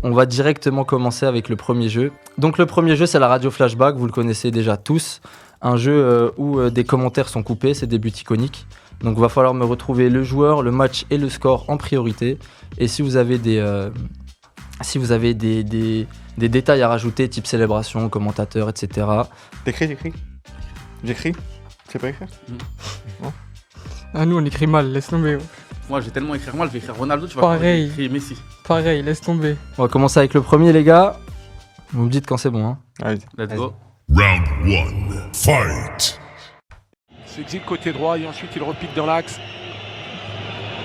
On va directement commencer avec le premier jeu. Donc le premier jeu, c'est la radio flashback, vous le connaissez déjà tous. Un jeu où des commentaires sont coupés, c'est des buts iconiques. Donc il va falloir me retrouver le joueur, le match et le score en priorité. Et si vous avez des détails à rajouter, type célébration, commentateur, etc. J'écris. Tu sais pas écrire? Non. Ah, nous on écrit mal, laisse tomber. Moi, je vais tellement écrire mal, je vais écrire Ronaldo, tu vas Pareil. écrire Messi. Pareil, laisse tomber. On va commencer avec le premier, les gars. Vous me dites quand c'est bon. Hein. Allez. Let's go. Round 1, fight! S'exile côté droit et ensuite il repique dans l'axe.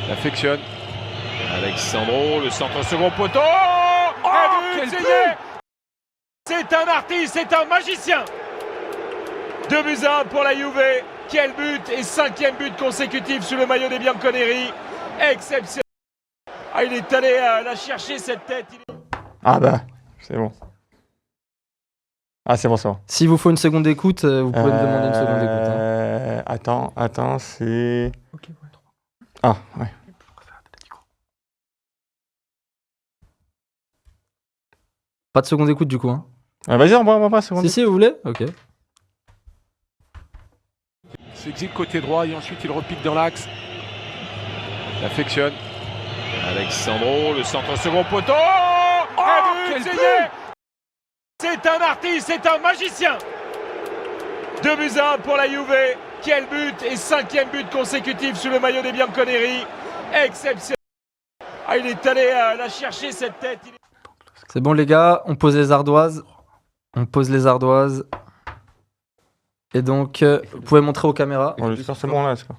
L'affectionne. Alexandro, le centre second poteau. Quel but! C'est un artiste, c'est un magicien. 2-1 pour la Juve. Quel but et 5e but consécutif sous le maillot des Bianconeri. Exceptionnel. Ah, il est allé la chercher cette tête. Ah bah, c'est bon. Ah c'est bon, c'est bon. S'il vous faut une seconde écoute, vous pouvez me demander une seconde écoute. Hein. Attends, c'est... Ok, ouais. Ah, ouais. Pas de seconde écoute du coup. Hein. Ah, vas-y, on va pas seconde. Si, vous voulez. Ok. S'exile côté droit et ensuite il repique dans l'axe. L'affectionne. Alexandro, le centre second poteau. Quel but! C'est un artiste, c'est un magicien. 2-1 pour la Juve. Quel but et 5e but consécutif sous le maillot des Bianconeri. Exceptionnel. Ah, il est allé la chercher cette tête. C'est bon les gars, on pose les ardoises. Et donc, vous pouvez montrer aux caméras. Bon, le score, c'est bon là, le score.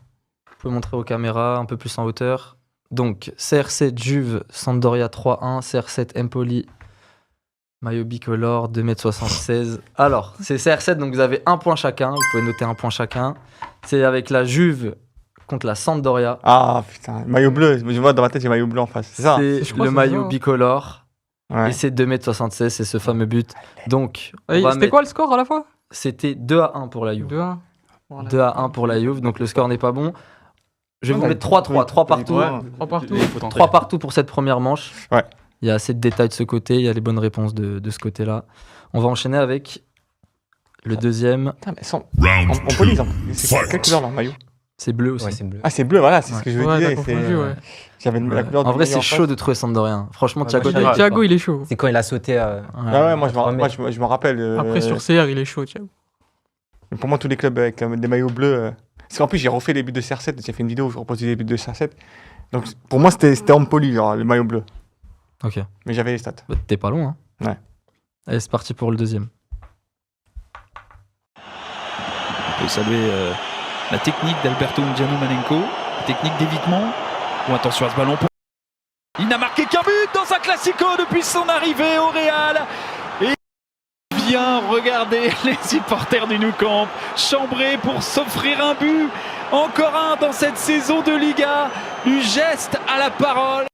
Vous pouvez montrer aux caméras un peu plus en hauteur. Donc, CR7 Juve, Sampdoria 3-1, CR7 Empoli, maillot bicolore, 2m76. Alors, c'est CR7, donc vous avez un point chacun. Vous pouvez noter un point chacun. C'est avec la Juve contre la Sampdoria. Ah putain, maillot bleu. Je vois dans ma tête, j'ai maillot bleu en face. C'est ça? C'est Je crois le que c'est maillot ça. bicolore. Ouais. Et c'est 2m76, c'est ce fameux but. Donc, on Hey, va c'était mettre- quoi le score à la fois? C'était 2-1 pour la Juve. 2-1. Voilà. 2-1 pour la Juve, donc le score n'est pas bon. Je vais vous Ouais, mettre 3-3, 3 partout. Ouais. 3 partout. Il faut tenter. 3 partout pour cette première manche. Ouais. Il y a assez de détails de ce côté, il y a les bonnes réponses de ce côté-là. On va enchaîner avec le deuxième. Putain, mais sans... Round On police, 2, hein. C'est quelle couleur leur maillot? C'est bleu aussi. Ouais, c'est bleu. Ah, c'est bleu, voilà, c'est ce Ouais. que je veux Ouais, dire. t'as confondu, ouais. J'avais la Ouais. couleur En du vrai, maillot c'est face. chaud de trouver Sampdoria. Franchement, Ouais, Thiago, moi, il est- Thiago, il est chaud. C'est quand il a sauté. Ah ouais, moi Entre je me rappelle. Après, sur CR, il est chaud, Thiago. Pour moi, tous les clubs avec des maillots bleus. Parce qu'en plus, j'ai refait les buts de CR7. J'ai fait une vidéo où je reposais les buts de CR7. Donc pour moi, c'était Empoli, genre le maillot bleu. Ok. Mais j'avais les stats. Bah, t'es pas loin. Hein. Ouais. Allez, c'est parti pour le deuxième. On peut saluer la technique d'Alberto Gianoumanenko, la technique d'évitement. Ou attention à ce ballon. Il n'a marqué qu'un but dans un classico depuis son arrivée au Real. Et bien regarder les supporters du Nou Camp chambrer pour s'offrir un but. Encore un dans cette saison de Liga. Du geste à la parole.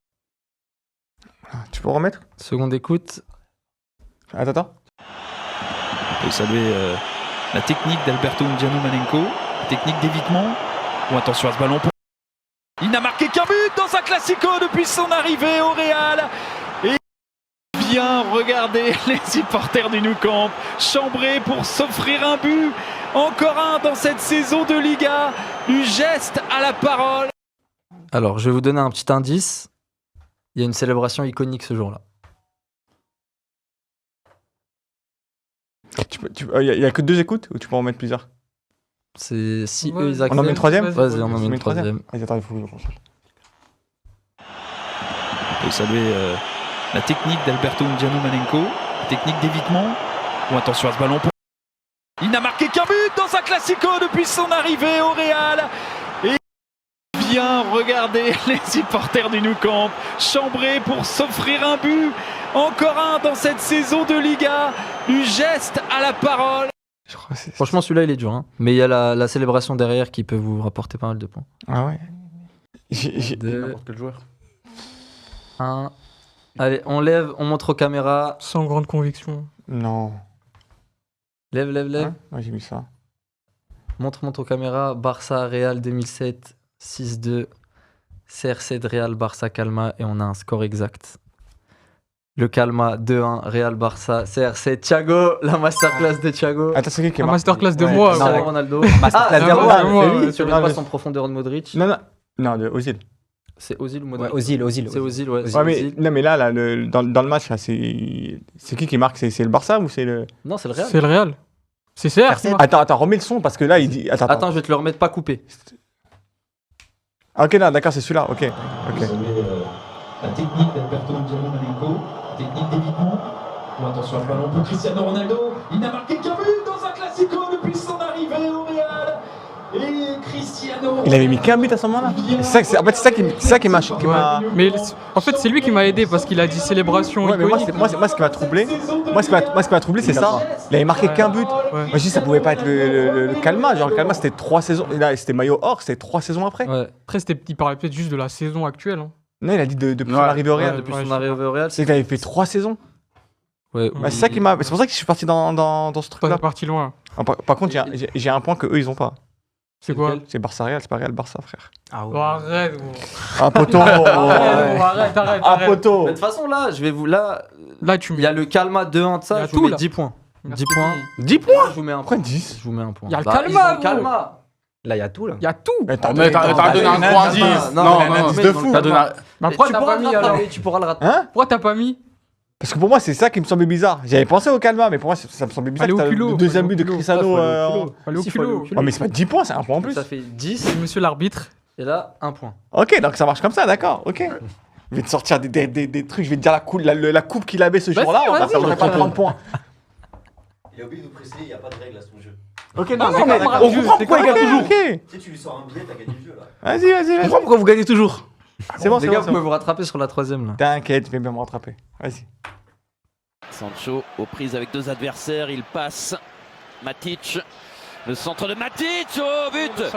Tu peux remettre? Seconde écoute. Attends. On peut saluer la technique d'Alberto Gianoumanenko, la technique d'évitement. Ou attention à ce ballon. Il n'a marqué qu'un but dans un classico depuis son arrivée au Real. Et bien regarder les supporters du Nou Camp chambrer pour s'offrir un but. Encore un dans cette saison de Liga. Du geste à la parole. Alors, je vais vous donner un petit indice. Il y a une célébration iconique ce jour-là. Il y a que 2 écoutes ou tu peux en mettre plusieurs? C'est si Ouais. eux ils On en acceptent. met une troisième? Vas-y, on en met met une une troisième. troisième. Vas-y, attends, il faut que je concentre. On peut saluer la technique d'Alberto Gianoumanenko, la technique d'évitement. Ou attention à ce ballon. Il n'a marqué qu'un but dans un classico depuis son arrivée au Real. Et bien regarder les supporters du Nou Camp chambrer pour s'offrir un but. Encore un dans cette saison de Liga. Du geste à la parole. Je crois que c'est... Franchement, celui-là, il est dur. Hein. Mais il y a la célébration derrière qui peut vous rapporter pas mal de points. Ah ouais. J'ai... 2, N'importe quel joueur. 1. Allez, on lève, on montre aux caméras. Sans grande conviction. Non. Lève, lève, lève. Hein? Ouais, j'ai mis ça. Montre aux caméras. Barça, Real 2007, 6-2. CR7, Real, Barça, Calma. Et on a un score exact. Le Calma 2-1, Real Barça, CR7, Thiago, la masterclass de Thiago. Attends, c'est qui qui est La marqué masterclass de Ouais, moi. Cristiano ouais. Ronaldo. Masterclass de Ah, Ronaldo, ouais, c'est ouais, lui. ouais. Sur Non, les mais- passes en profondeur de Modric. Non, de Ozil. C'est Ozil ou Ouais, Modric Ozil. C'est Ozil, ouais. c'est Ouais, mais, Ozil. non, mais là dans le match, là, c'est qui marque? C'est le Barça ou c'est le. Non, c'est le Real. C'est le Real. C'est CR qui marque. Attends, remets le son parce que là, il dit. Attends, je vais te le remettre pas coupé. Ah, ok, non, d'accord, c'est celui-là. Ok. Vous avez la technique d'Alberto Gianluca, technique d'évitement. Bon, attention à le ballon pour Cristiano Ronaldo. Il n'a marqué qu'un but dans un classico depuis son arrivée au Real. Et Cristiano Il avait mis qu'un but à ce moment-là. En fait, c'est ça qui m'a. Mais en fait, c'est lui qui m'a aidé parce qu'il a dit célébration Ouais, mais moi, iconique. moi, ce qui m'a troublé, moi, ce qui m'a troublé, c'est ça. Il avait marqué qu'un but. Ouais. Moi, je dis, ça pouvait pas être le Calma. Genre, le Calma, c'était 3 saisons. Là, c'était maillot or, c'était 3 saisons après. Ouais. Après, il parlait peut-être juste de la saison actuelle. Hein. Non, il a dit depuis son Ouais. arrivée au Real. Depuis Ouais, son je arrivée au Real, C'est qu'il avait fait 3 saisons. Ouais. Bah, c'est ça qui m'a. C'est pour ça que je suis parti dans ce Toi, truc-là. t'es parti loin. Par contre, j'ai un point que eux, ils ont pas. C'est quoi? lequel C'est Barça Real, c'est pas Real Barça, frère. Ah Oh, ouais. arrête, gros. Ah, poteau. Arrête, Ah, arrête. poteau. Mais de toute façon, là, je vais vous. Là, Là, tu il y a le Calma 2-1 de Il y ça, a je vous tout, mets là. 10 points. 10 Merci. points. 10 points. Je vous mets un Pourquoi point. 10? Je vous mets un point. Il y a le Bah, Calma, ils ont le gros. Calma. Là, il y a tout, là. Il y a tout. Mais t'as donné un gros indice. non, Non, mais non, un non. indice de fou. T'as donné un- Mais pourquoi tu t'as pourras pas le mis alors? rattraper, tu pourras le rattraper. Hein? Pourquoi t'as pas mis? Parce que pour moi, c'est ça qui me semblait bizarre. J'avais pensé au Calma, mais pour moi, ça me semblait bizarre. Allez que au t'as culot, le deuxième allez but au de culot. Cristiano. Allez au Si, faut aller au culot. Oh, mais c'est pas 10 points, c'est un point en plus. Ça fait 10. C'est monsieur l'arbitre. Et là, 1 point. Ok, donc ça marche comme ça, d'accord. Ok. Je vais te sortir des trucs, je vais te dire la coupe qu'il avait ce Vas-y, jour-là. vas-y, Ça va prendre 30 points. Il a oublié de vous préciser, il n'y a pas de règle à son jeu. Ok, non, non, mais mais on comprend pourquoi il gagne toujours. Ok. Tu sais, tu lui sors un billet, t'as gagné le jeu là. Vas-y. Pourquoi vous gagnez toujours? C'est bon, Les c'est gars, bon. vous pouvez vous rattraper sur la troisième là. T'inquiète, je vais bien me rattraper. Vas-y. Sancho aux prises avec deux adversaires, il passe. Matic, le centre de Matic, oh but de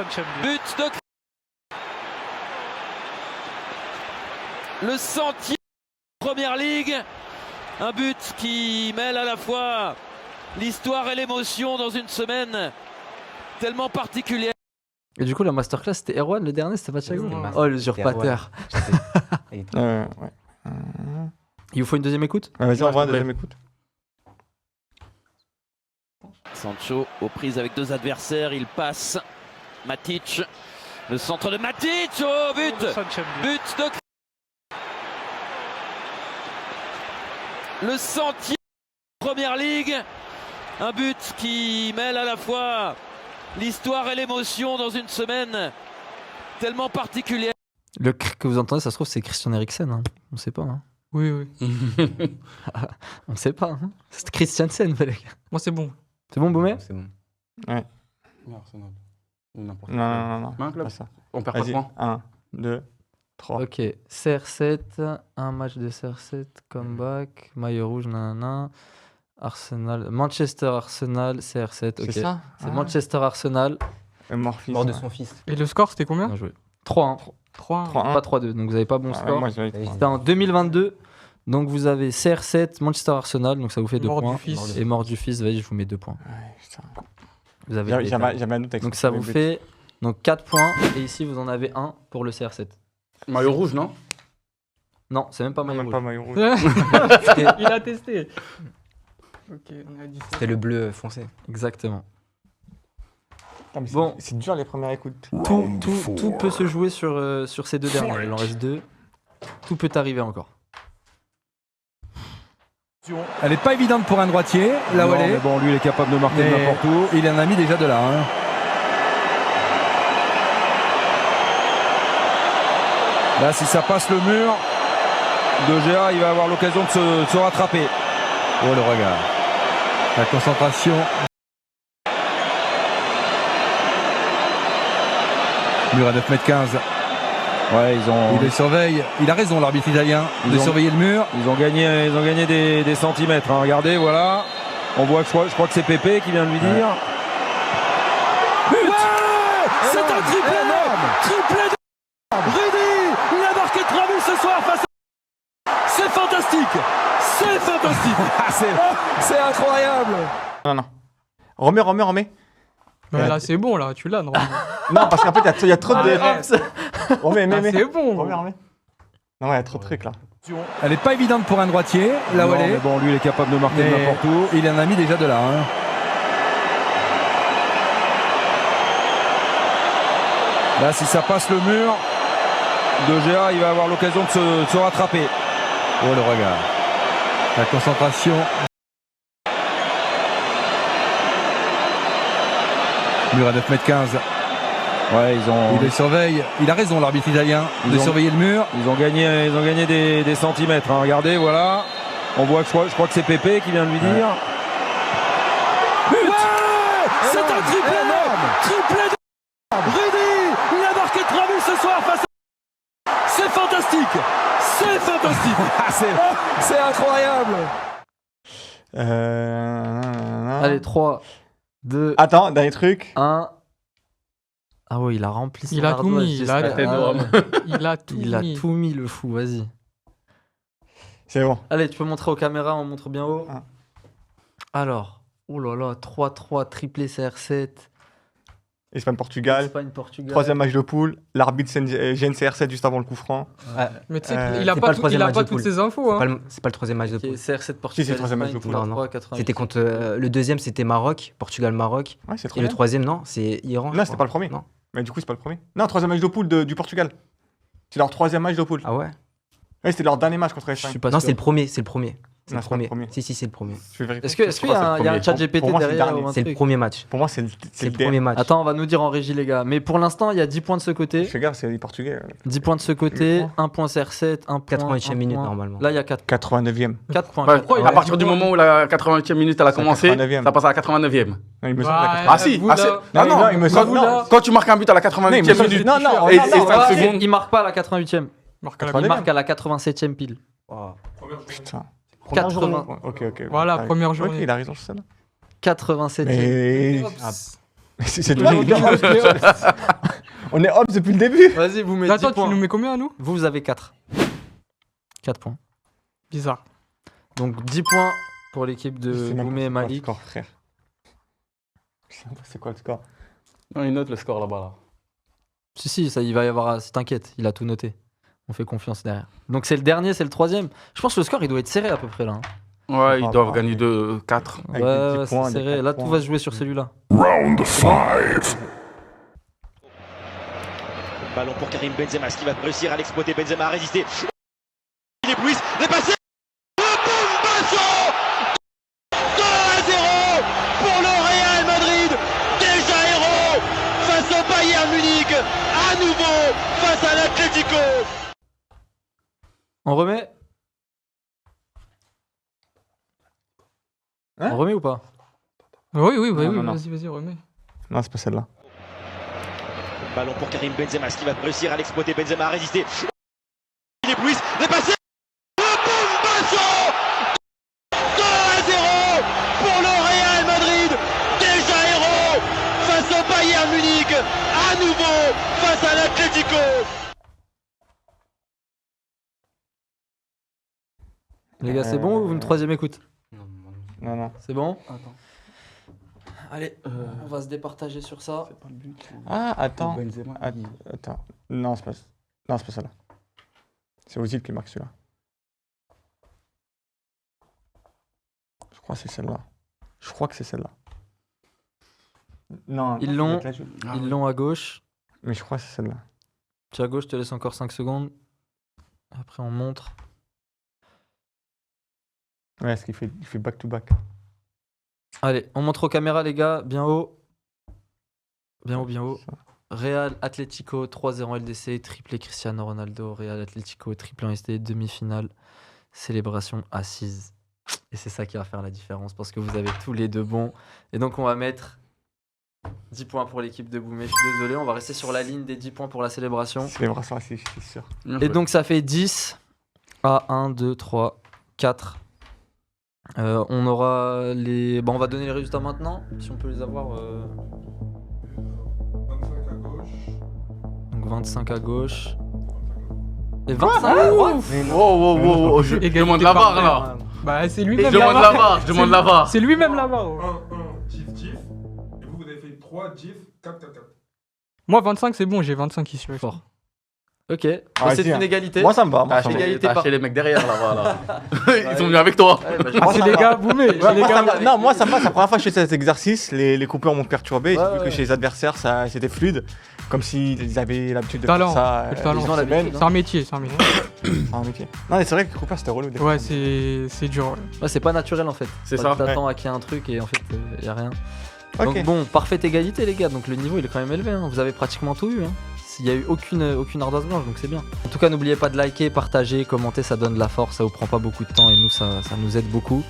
le centième Première Ligue, un but qui mêle à la fois l'histoire et l'émotion dans une semaine tellement particulière. Et du coup, la masterclass, c'était Erwan le dernier, c'était pas Thiago. C'était Oh, le usurpateur. Ouais. Il vous faut une deuxième écoute? Vas-y, on va deuxième écoute. Sancho aux prises avec deux adversaires, il passe. Matic, le centre de Matic, oh but de le centième Première Ligue, un but qui mêle à la fois l'histoire et l'émotion dans une semaine tellement particulière. Le cric que vous entendez, ça se trouve, c'est Christian Eriksen. Hein. On sait pas. Hein. Oui, oui. On sait pas. Hein. C'est Christiansen, les gars. Moi, c'est bon. C'est bon, Boumé? C'est bon. Non, c'est non. Ou n'importe quoi. Non. Un club. Pas ça. On perd pas de Vas-y. points. 1, 2, 3. Ok, CR7, un match de CR7, comeback, maillot rouge, nanana, Arsenal, Manchester Arsenal, CR7, ok. C'est ça C'est Manchester Arsenal, Morphis. Mort de son fils. Et le score, c'était combien? bien joué. 3-1, 3. 3-1. pas 3-2, donc vous avez pas bon score. Moi, j'ai C'était en 2022, donc vous avez CR7, Manchester Arsenal, donc ça vous fait 2 Mort du points. fils. Et mort du fils, vas-y, je vous mets 2 points. Vous avez le détail. J'avais un doute avec Donc ce ça premier vous but. fait donc 4 points, et ici vous en avez 1 pour le CR7. Maillot rouge, non? Non, c'est même pas maillot Même rouge. pas maillot rouge. Il a testé. Ok, on a dit ça. C'était le bleu foncé. Exactement. Putain, mais Bon. c'est dur les premières écoutes. Tout peut se jouer sur ces deux derniers. Il en reste 2. Tout peut arriver encore. Elle n'est pas évidente pour un droitier, là où Non, elle est. mais bon, lui, il est capable de marquer de Mais n'importe où. il en a mis déjà de là. Hein. Là, si ça passe le mur, De Gea, il va avoir l'occasion de se rattraper. Oh, le regard. La concentration. Mur à 9,15 m. Ouais, Il le surveille. Il a raison, l'arbitre italien, de surveiller le mur. Ils ont gagné des centimètres. Hein. Regardez, voilà. On voit que je crois que c'est Pépé qui vient de lui dire. But c'est un triplé Triplé de Rudy. Il a marqué 3 buts ce soir face à... C'est fantastique. C'est fantastique. C'est incroyable. Non. Remets. Mais là, c'est bon, là, tu l'as, normalement. Non, parce qu'en fait, il y a trop de. Ah, Remets. c'est bon. Remets. Non, ouais, il y a trop de trucs là. Elle est pas évidente pour un droitier, là où Non, elle mais est. bon, lui, il est capable de marquer de Mais n'importe où. il en a mis déjà de là. Hein. Là, si ça passe le mur, De Gea, il va avoir l'occasion de se rattraper. Oh le regard. La concentration. Mur à 9,15 m. Ouais, Il le surveille. Il a raison, l'arbitre italien, de surveiller le mur. Ils ont gagné des centimètres. Hein. Regardez, voilà. On voit que je crois que c'est Pépé qui vient de lui dire. But c'est un triplé triplé de Rudy. Il a marqué 3 buts ce soir face à... C'est fantastique. C'est fantastique. C'est incroyable. Allez, 3, 2, Attends, dernier truc. 1. Ah ouais, il a rempli son Il a tout ardoise, mis, il a j'espère. Il a tout Il a mis. tout mis, le fou, vas-y. C'est bon. Allez, tu peux montrer aux caméras, on montre bien haut. Ah. Alors, oh là là, 3-3, triplé CR7. Espagne-Portugal. Espagne-Portugal. Troisième match de poule. L'arbitre gêne CR7 juste avant le coup franc. Mais tu sais Euh, qu'il a c'est pas, pas le troisième il a match pas de toutes poule. ces infos. Hein. C'est pas le troisième match de Qui est poule. CR7 Portugal. Si, c'est le troisième match de Espagne, poule. Non, non. 3, 88. C'était contre le deuxième, c'était Maroc, Portugal-Maroc. Ouais, c'est Et trop le bien. troisième, non, c'est Iran. Non, c'était pas le premier. Non. Mais du coup, c'est pas le premier. Non, troisième match de poule du Portugal. C'est leur troisième match de poule. Ah ouais. Ouais, c'était leur dernier match contre Je l'Espagne. suis pas Non, sûr. c'est le premier, c'est le premier. C'est Non, le c'est pas le premier. premier. Si, c'est le premier. Je vais vérifier. Est-ce qu'il y a un chat GPT Pour moi, c'est le derrière dernier. ou un C'est le truc premier match. Pour moi, c'est C'est le le premier match. Attends, on va nous dire en régie, les gars. Mais pour l'instant, il y a 10 points de ce côté. Fais gaffe, c'est les Portugais. 10 points de ce côté, 1 point CR7, 1 point. 80e minute normalement. Là, il y a 4 89e. points. Ouais, Pourquoi il à a partir dit du quoi moment où la 88e minute elle a C'est la commencé, 89e. ça passe à la 89e. Non, il me semble Ouais. que Ah si, vous, ah, là. c'est- Non, ah non, non, il me quand, semble. vous, là. quand tu marques un but à la Non, il me 88e semble- minute, non, non, et non, non, 5 voilà, secondes. Il marque pas à la 88e. Marque à la Troisième. Il marque à la 87e pile. Putain. 80. Ok. Voilà, Ah, première ok, journée. il a raison sur celle-là. 87e. Mais. Ah. C'est toi, on est Hobbs depuis le début. Vas-y, vous mettez 10 Attends, tu points. nous mets combien à nous? Vous avez 4. 4 points. Bizarre. Donc 10 points pour l'équipe de C'est même Boumé et pas le Malik. score, frère. C'est quoi le score? Non, il note le score là-bas. Là. Si, ça, il va y avoir. T'inquiète, il a tout noté. On fait confiance derrière. Donc c'est le dernier, c'est le troisième. Je pense que le score, il doit être serré à peu près là. hein. Ouais, ils Ah, doivent bah. gagner 4. Avec Ouais, des ouais, petits points, c'est des serré. quatre Là, tout points. va se jouer sur celui-là. Round 5. Ballon pour Karim Benzema, est-ce qu'il va réussir à l'exploiter? Benzema a résisté. Il éblouisse, les passés. Bombasso 2-0 pour le Real Madrid. Déjà héros face au Bayern Munich. À nouveau face à l'Atlético. On remet Hein On remet ou pas? Oui, non, non. vas-y, remets. Non, c'est pas celle-là. Ballon pour Karim Benzema, est-ce qu'il va réussir à l'exploiter? Benzema a résisté. Il éblouisse, les passés. Bombasso 2-0 pour le Real Madrid. Déjà héros face au Bayern Munich. À nouveau face à l'Atlético. Les gars, c'est bon ou une troisième écoute? Non. C'est bon? Attends. Allez, on va se départager sur ça. Ah, attends. Benzema. Attends. Non, c'est pas celle-là. C'est Ozil qui marque celui-là. Je crois que c'est celle-là. Je crois que c'est celle-là. Non. Ils l'ont. avec la joue. Ils l'ont à gauche. Mais je crois que c'est celle-là. Tu es à gauche, je te laisse encore 5 secondes. Après, on montre. Ouais, parce qu'il fait back-to-back. Allez, on montre aux caméras, les gars. Bien haut. Bien haut. Ça. Real Atlético 3-0 en LDC, triplé Cristiano Ronaldo. Real Atlético triplé en SD, demi-finale. Célébration assise. Et c'est ça qui va faire la différence parce que vous avez tous les deux bons. Et donc, on va mettre 10 points pour l'équipe de Boumé. Je suis désolé, on va rester sur la ligne des 10 points pour la célébration. Célébration assise, je suis sûr. Et donc, ça fait 10 à 1, 2, 3, 4. On aura les. Bon, on va donner les résultats maintenant, si on peut les avoir. 25 à gauche. Donc 25 à gauche. Et 25 à droite. Oh, je demande la barre là. Bah, c'est Je lui-même demande la barre, je demande la barre. C'est lui-même là-bas. 1, diff. Et vous avez fait 3 diff, 4. Moi, 25, c'est bon, j'ai 25 ici. Fort. Ok, Ah, c'est vas-y, une hein. égalité. Moi, ça me va. Moi, T'as ça me va. égalité acheté par- les mecs derrière là, voilà. Ils sont venus avec toi. Ouais, bah, je- Ah, c'est les gars, boumé. Ouais, C'est les moi, ça gars. me va. Non, moi ça me va, c'est la première fois que je fais cet exercice, les coupeurs m'ont perturbé, Ouais, j'ai vu ouais. que chez les adversaires c'était fluide, comme s'ils avaient l'habitude de Talent, faire ça le talent. Ils ont l'habitude, C'est un métier, c'est un métier. C'est un métier. Non mais c'est vrai que les coupeurs c'était relou. des fois. Ouais, c'est dur. Ouais. Ouais, c'est pas naturel en fait. C'est Parce ça. que T'attends à qu'il y ait un truc et en fait, y a rien. Ok. Donc bon, parfaite égalité les gars, donc le niveau il est quand même élevé, hein. Vous avez pratiquement tout eu. Hein. Il n'y a eu aucune ardoise blanche, donc c'est bien. En tout cas, n'oubliez pas de liker, partager, commenter, ça donne de la force, ça vous prend pas beaucoup de temps et nous, ça nous aide beaucoup.